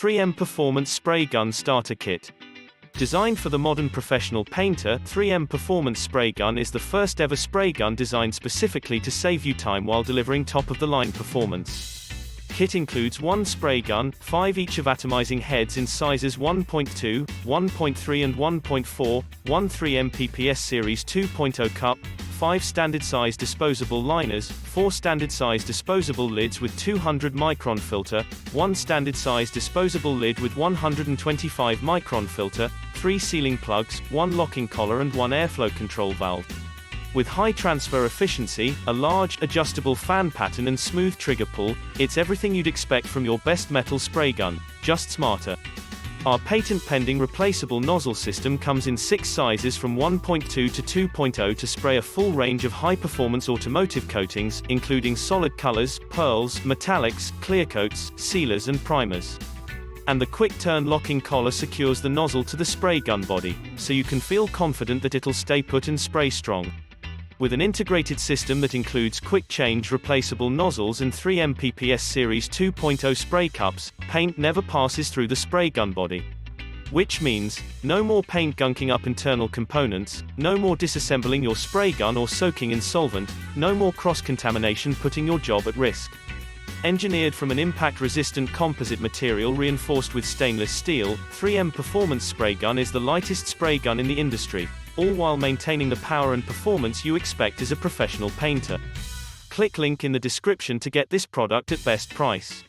3M Performance Spray Gun Starter Kit. Designed for the modern professional painter, 3M Performance Spray Gun is the first ever spray gun designed specifically to save you time while delivering top-of-the-line performance. Kit includes one spray gun, 5 each of atomizing heads in sizes 1.2, 1.3 and 1.4, one 3M PPS Series 2.0 cup, 5 standard size disposable liners, 4 standard size disposable lids with 200 micron filter, 1 standard size disposable lid with 125 micron filter, 3 sealing plugs, 1 locking collar and 1 airflow control valve. With high transfer efficiency, a large, adjustable fan pattern and smooth trigger pull, it's everything you'd expect from your best metal spray gun, just smarter. Our patent-pending replaceable nozzle system comes in 6 sizes from 1.2 to 2.0 to spray a full range of high-performance automotive coatings, including solid colors, pearls, metallics, clear coats, sealers and primers. And the quick-turn locking collar secures the nozzle to the spray gun body, so you can feel confident that it'll stay put and spray strong. With an integrated system that includes quick-change replaceable nozzles and 3M PPS Series 2.0 spray cups, paint never passes through the spray gun body. Which means, no more paint gunking up internal components, no more disassembling your spray gun or soaking in solvent, no more cross-contamination putting your job at risk. Engineered from an impact-resistant composite material reinforced with stainless steel, 3M Performance Spray Gun is the lightest spray gun in the industry, all while maintaining the power and performance you expect as a professional painter. Click link in the description to get this product at best price.